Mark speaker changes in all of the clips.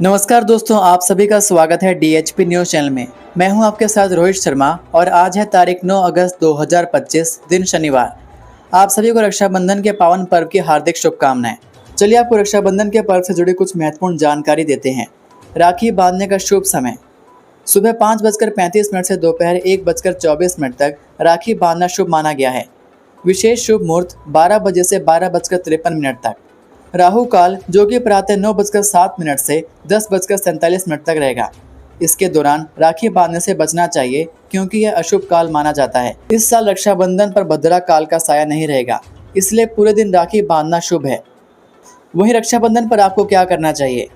Speaker 1: नमस्कार दोस्तों, आप सभी का स्वागत है डीएचपी न्यूज चैनल में। मैं हूं आपके साथ रोहित शर्मा और आज है तारीख 9 अगस्त 2025 दिन शनिवार। आप सभी को रक्षाबंधन के पावन पर्व की हार्दिक शुभकामनाएं। चलिए आपको रक्षाबंधन के पर्व से जुड़ी कुछ महत्वपूर्ण जानकारी देते हैं। राखी बांधने का शुभ समय सुबह 5:35 से दोपहर 1:24 तक राखी बांधना शुभ माना गया है। विशेष शुभ मुहूर्त 12 बजे से 12:53 तक। राहु काल जो कि प्रातः 9:07 से 10:47 तक रहेगा। इसके दौरान राखी बांधने से बचना चाहिए क्योंकि यह अशुभ काल माना जाता है। इस साल रक्षाबंधन पर भद्रा काल का साया नहीं रहेगा, इसलिए पूरे दिन राखी बांधना शुभ है। वहीं रक्षाबंधन पर आपको क्या करना चाहिए?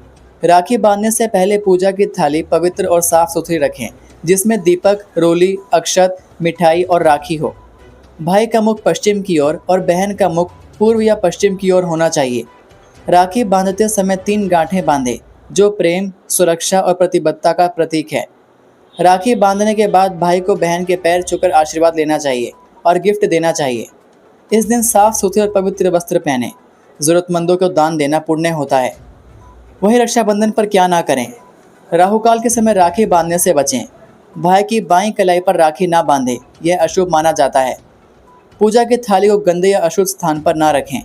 Speaker 1: राखी बांधने से पहले पूजा की थाली पवित्र और साफ सुथरी रखें, जिसमें दीपक, रोली, अक्षत, मिठाई और राखी हो। भाई का मुख पश्चिम की ओर और बहन का मुख पूर्व या पश्चिम की ओर होना चाहिए। राखी बांधते समय 3 गांठें बांधें, जो प्रेम, सुरक्षा और प्रतिबद्धता का प्रतीक है। राखी बांधने के बाद भाई को बहन के पैर छूकर आशीर्वाद लेना चाहिए और गिफ्ट देना चाहिए। इस दिन साफ सुथरे और पवित्र वस्त्र पहने। जरूरतमंदों को दान देना पुण्य होता है। वहीं रक्षाबंधन पर क्या ना करें? राहुकाल के समय राखी बांधने से बचें। भाई की बाईं कलाई पर राखी ना बांधें, यह अशुभ माना जाता है। पूजा की थाली को गंदे या अशुद्ध स्थान पर ना रखें।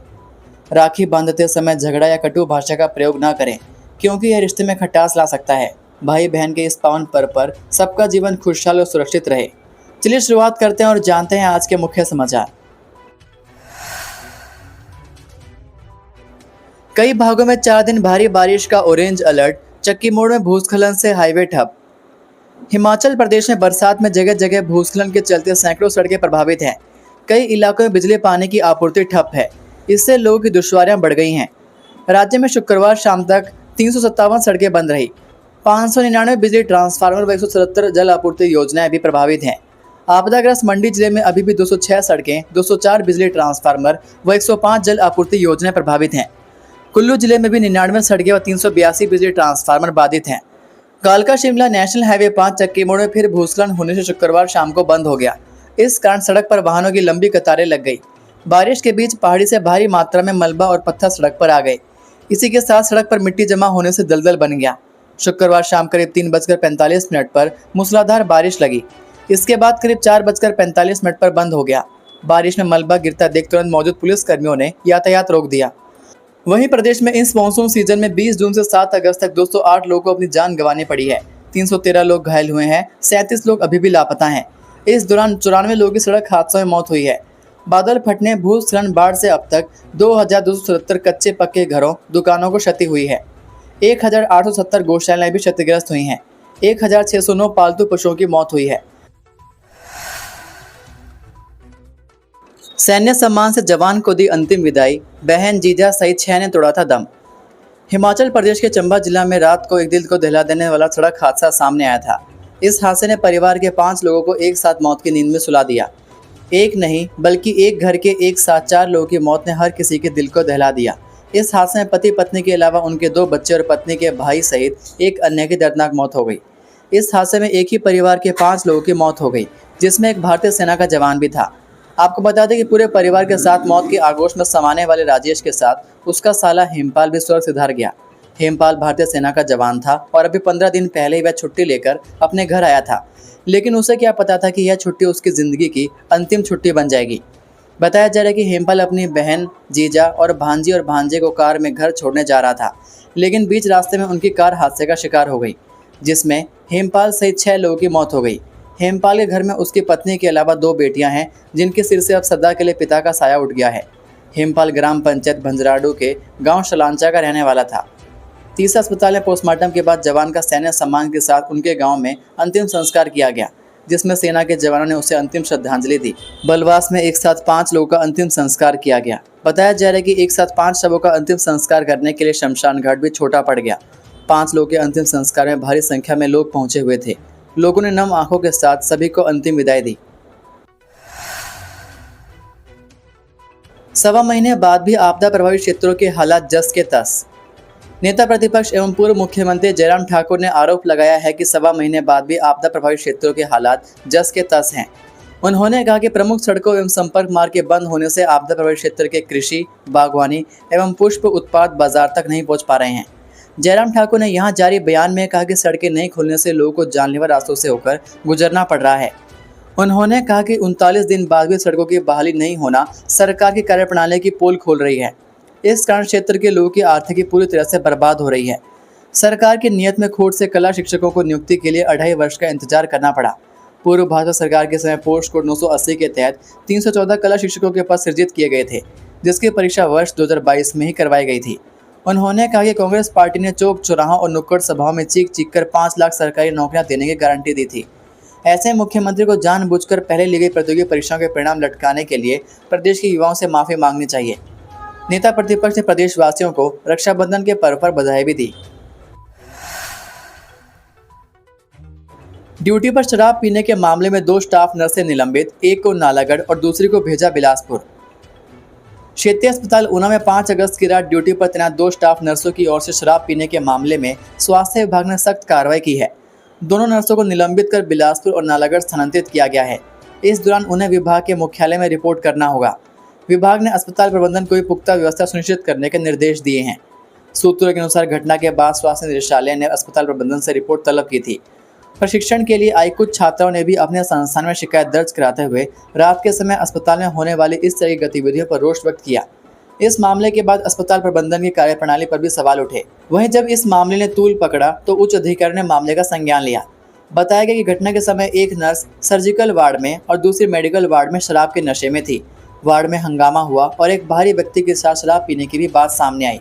Speaker 1: राखी बांधते समय झगड़ा या कटु भाषा का प्रयोग ना करें, क्योंकि यह रिश्ते में खटास ला सकता है। भाई बहन के इस पावन पर्व पर सबका जीवन खुशहाल और सुरक्षित रहे। चलिए शुरुआत करते हैं और जानते हैं आज के मुख्य समाचार। कई भागों में 4 दिन भारी बारिश का ऑरेंज अलर्ट। चक्की मोड़ में भूस्खलन से हाईवे ठप। हिमाचल प्रदेश में बरसात में जगह जगह भूस्खलन के चलते सैकड़ों सड़कें प्रभावित हैं। कई इलाकों में बिजली पानी की आपूर्ति ठप है। इससे लोगों की दुश्वारियां बढ़ गई हैं। राज्य में शुक्रवार शाम तक 357 सड़कें बंद रही। 599 बिजली ट्रांसफार्मर व 177 जल आपूर्ति योजनाएं भी प्रभावित हैं। आपदाग्रस्त मंडी जिले में अभी भी 206 सड़कें, 204 बिजली ट्रांसफार्मर व 105 जल आपूर्ति योजनाएं प्रभावित हैं। कुल्लू जिले में भी 99 सड़कें व 382 बिजली ट्रांसफार्मर बाधित हैं। कालका शिमला नेशनल हाईवे 5 चक्की मोड़ में फिर भूस्खलन होने से शुक्रवार शाम को बंद हो गया। इस कारण सड़क पर वाहनों की लंबी कतारें लग गई। बारिश के बीच पहाड़ी से भारी मात्रा में मलबा और पत्थर सड़क पर आ गए। इसी के साथ सड़क पर मिट्टी जमा होने से दलदल बन गया। शुक्रवार शाम करीब 3:45 पर मूसलाधार बारिश लगी। इसके बाद करीब 4:45 पर बंद हो गया। बारिश में मलबा गिरता देख तुरंत मौजूद पुलिस कर्मियों ने यातायात रोक दिया। वहीं प्रदेश में इस मानसून सीजन में 20 जून से 7 अगस्त तक 208 लोगों को अपनी जान गंवानी पड़ी है। 313 लोग घायल हुए हैं। 37 लोग अभी भी लापता हैं। इस दौरान 94 लोगों की सड़क हादसों में मौत हुई है। बादल फटने, भूस्खलन, बाढ़ से अब तक 2277 कच्चे पक्के घरों, दुकानों को क्षति हुई है। 1870 गौशालाएं भी क्षतिग्रस्त हुई हैं। 1609 पालतू पशुओं की मौत हुई है। सैन्य सम्मान से जवान को दी अंतिम विदाई। बहन, जीजा सहित 6 ने तोड़ा था दम। हिमाचल प्रदेश के चंबा जिला में रात को एक दिल को दहला देने वाला सड़क हादसा सामने आया था। इस हादसे ने परिवार के 5 लोगों को एक साथ मौत की नींद में सुला दिया। एक नहीं बल्कि एक घर के एक साथ 4 लोगों की मौत ने हर किसी के दिल को दहला दिया। इस हादसे में पति पत्नी के अलावा उनके 2 बच्चे और पत्नी के भाई सहित एक अन्य की दर्दनाक मौत हो गई। इस हादसे में एक ही परिवार के 5 लोगों की मौत हो गई, जिसमें एक भारतीय सेना का जवान भी था। आपको बता दें कि पूरे परिवार के साथ मौत के आगोश में समाने वाले राजेश के साथ उसका साला हेमपाल भी स्वर्ग सिधार गया। हेमपाल भारतीय सेना का जवान था और अभी 15 दिन पहले ही वह छुट्टी लेकर अपने घर आया था, लेकिन उसे क्या पता था कि यह छुट्टी उसकी ज़िंदगी की अंतिम छुट्टी बन जाएगी। बताया जा रहा है कि हेमपाल अपनी बहन, जीजा और भांजे को कार में घर छोड़ने जा रहा था, लेकिन बीच रास्ते में उनकी कार हादसे का शिकार हो गई, जिसमें हेमपाल सहित 6 लोगों की मौत हो गई। हेमपाल के घर में उसकी पत्नी के अलावा 2 बेटियां हैं, जिनके सिर से अब सदा के लिए पिता का साया उठ गया है। हेमपाल ग्राम पंचायत भंजराडू के गाँव शलांचा का रहने वाला था। तीसरा अस्पताल में पोस्टमार्टम के बाद जवान का सैन्य सम्मान के साथ उनके गांव में अंतिम संस्कार किया गया, जिसमें सेना के जवानों ने उसे अंतिम श्रद्धांजलि दी। बलवास में एक साथ 5 लोगों का अंतिम संस्कार किया गया। बताया जा रहा है कि एक साथ 5 शवों का अंतिम संस्कार करने के लिए शमशान घाट भी छोटा पड़ गया। 5 लोगों के अंतिम संस्कार में भारी संख्या में लोग पहुंचे हुए थे। लोगों ने नम आंखों के साथ सभी को अंतिम विदाई दी। सवा महीने बाद भी आपदा प्रभावित क्षेत्रों के हालात जस के तस। नेता प्रतिपक्ष एवं पूर्व मुख्यमंत्री जयराम ठाकुर ने आरोप लगाया है कि सवा महीने बाद भी आपदा प्रभावित क्षेत्रों के हालात जस के तस हैं। उन्होंने कहा कि प्रमुख सड़कों एवं संपर्क मार्ग के बंद होने से आपदा प्रभावित क्षेत्र के कृषि, बागवानी एवं पुष्प उत्पाद बाजार तक नहीं पहुंच पा रहे हैं। जयराम ठाकुर ने यहाँ जारी बयान में कहा कि सड़कें नहीं खुलने से लोगों को जानलेवा रास्तों से होकर गुजरना पड़ रहा है। उन्होंने कहा कि 39 दिन बाद भी सड़कों की बहाली नहीं होना सरकार की कार्यप्रणाली की पोल खोल रही है। इस कारण क्षेत्र के लोगों की आर्थिकी पूरी तरह से बर्बाद हो रही है। सरकार की नीयत में खोट से कला शिक्षकों को नियुक्ति के लिए 2.5 वर्ष का इंतजार करना पड़ा। पूर्व भाजपा सरकार के समय पोस्ट कोड 980 के तहत 314 कला शिक्षकों के पद सृजित किए गए थे, जिसकी परीक्षा वर्ष 2022 में ही करवाई गई थी। उन्होंने कहा कि कांग्रेस पार्टी ने चौक चौराहों और नुक्कड़ सभाओं में चीख चीख कर 5 लाख सरकारी नौकरियां देने की गारंटी दी थी। ऐसे मुख्यमंत्री को जानबूझकर पहले ली गई प्रतियोगी परीक्षाओं के परिणाम लटकाने के लिए प्रदेश के युवाओं से माफी मांगनी चाहिए। नेता प्रतिपक्ष ने प्रदेशवासियों को रक्षाबंधन के पर्व पर बधाई भी दी। ड्यूटी पर शराब पीने के मामले में 2 स्टाफ नर्सें निलंबित, एक को नालागढ़ और दूसरी को भेजा बिलासपुर। क्षेत्रीय अस्पताल ऊना में 5 अगस्त की रात ड्यूटी पर तैनात 2 स्टाफ नर्सों की ओर से शराब पीने के मामले में स्वास्थ्य विभाग ने सख्त कार्रवाई की है। दोनों नर्सों को निलंबित कर बिलासपुर और नालागढ़ स्थानांतरित किया गया है। इस दौरान उन्हें विभाग के मुख्यालय में रिपोर्ट करना होगा। विभाग ने अस्पताल प्रबंधन को भी पुख्ता व्यवस्था सुनिश्चित करने के निर्देश दिए हैं। सूत्रों के अनुसार घटना के बाद स्वास्थ्य निदेशालय ने अस्पताल प्रबंधन से रिपोर्ट तलब की थी। प्रशिक्षण के लिए आई कुछ छात्राओं ने भी अपने संस्थान में शिकायत दर्ज कराते हुए रात के समय अस्पताल में होने वाली इस तरह की गतिविधियों पर रोष व्यक्त किया। इस मामले के बाद अस्पताल प्रबंधन की कार्यप्रणाली पर भी सवाल उठे। वहीं जब इस मामले ने तूल पकड़ा तो उच्च अधिकारी ने मामले का संज्ञान लिया। बताया गया कि घटना के समय एक नर्स सर्जिकल वार्ड में और दूसरी मेडिकल वार्ड में शराब के नशे में थी। वार्ड में हंगामा हुआ और एक बाहरी व्यक्ति के साथ शराब पीने की भी बात सामने आई।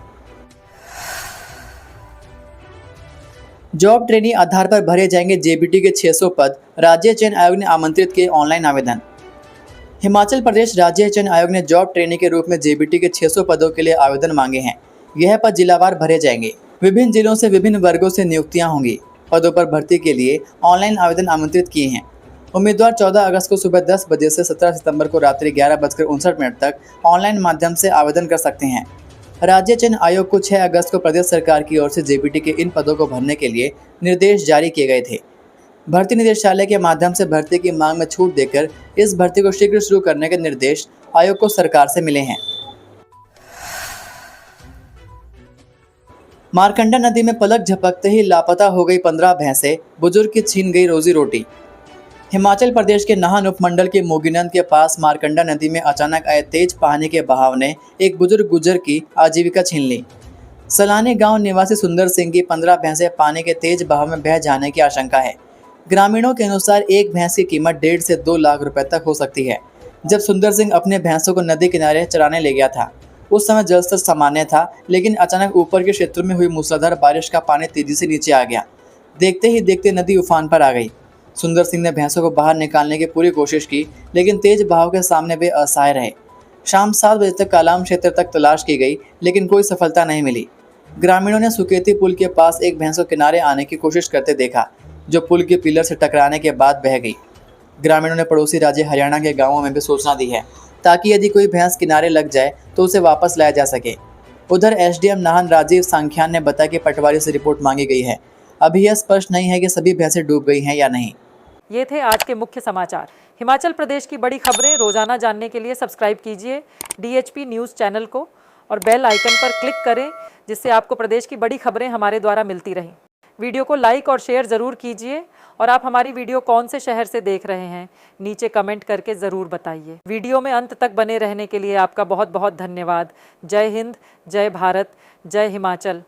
Speaker 1: जॉब ट्रेनी आधार पर भरे जाएंगे जेबीटी के 600 पद, राज्य चयन आयोग ने आमंत्रित किए ऑनलाइन आवेदन। हिमाचल प्रदेश राज्य चयन आयोग ने जॉब ट्रेनी के रूप में जेबीटी के 600 पदों के लिए आवेदन मांगे हैं। यह पद जिलावार भरे जाएंगे। विभिन्न जिलों से विभिन्न वर्गों से नियुक्तियां होंगी। पदों पर भर्ती के लिए ऑनलाइन आवेदन आमंत्रित किए हैं। उम्मीदवार 14 अगस्त को सुबह 10 बजे से 17 सितंबर को रात्रि 11:59 तक ऑनलाइन माध्यम से आवेदन कर सकते हैं। राज्य चयन आयोग को 6 अगस्त को प्रदेश सरकार की ओर से जेबीटी के इन पदों को भरने के लिए निर्देश जारी किए गए थे। भर्ती निदेशालय के माध्यम से भर्ती की मांग में छूट देकर इस भर्ती को शीघ्र शुरू करने के निर्देश आयोग को सरकार से मिले हैं। मारकंडा नदी में पलक झपकते ही लापता हो गई 15 भैंसें, बुजुर्ग की छीन गई रोजी रोटी। हिमाचल प्रदेश के नाहन उपमंडल के मोगीनंद के पास मारकंडा नदी में अचानक आए तेज पानी के बहाव ने एक बुजुर्ग गुजर की आजीविका छीन ली। सलानी गांव निवासी सुंदर सिंह की 15 भैंसें पानी के तेज बहाव में बह जाने की आशंका है। ग्रामीणों के अनुसार एक भैंस की कीमत 1.5 से 2 लाख रुपए तक हो सकती है। जब सुंदर सिंह अपने भैंसों को नदी किनारे चराने ले गया था, उस समय जलस्तर सामान्य था, लेकिन अचानक ऊपर के क्षेत्रों में हुई मूसलाधार बारिश का पानी तेजी से नीचे आ गया। देखते ही देखते नदी उफान पर आ गई। सुंदर सिंह ने भैंसों को बाहर निकालने की पूरी कोशिश की, लेकिन तेज बहाव के सामने वे असहाय रहे। शाम 7 बजे तक कालाम क्षेत्र तक तलाश की गई, लेकिन कोई सफलता नहीं मिली। ग्रामीणों ने सुकेती पुल के पास एक भैंस को किनारे आने की कोशिश करते देखा, जो पुल के पिलर से टकराने के बाद बह गई। ग्रामीणों ने पड़ोसी राज्य हरियाणा के गाँवों में भी सूचना दी है, ताकि यदि कोई भैंस किनारे लग जाए तो उसे वापस लाया जा सके। उधर एसडीएम नाहन राजीव सांख्यान ने बताया कि पटवारी से रिपोर्ट मांगी गई है। अभी यह स्पष्ट नहीं है कि सभी भैंसें डूब गई हैं या नहीं।
Speaker 2: ये थे आज के मुख्य समाचार। हिमाचल प्रदेश की बड़ी खबरें रोजाना जानने के लिए सब्सक्राइब कीजिए DHP न्यूज़ चैनल को और बेल आइकन पर क्लिक करें, जिससे आपको प्रदेश की बड़ी खबरें हमारे द्वारा मिलती रहें। वीडियो को लाइक और शेयर ज़रूर कीजिए और आप हमारी वीडियो कौन से शहर से देख रहे हैं नीचे कमेंट करके ज़रूर बताइए। वीडियो में अंत तक बने रहने के लिए आपका बहुत बहुत धन्यवाद। जय हिंद, जय भारत, जय हिमाचल।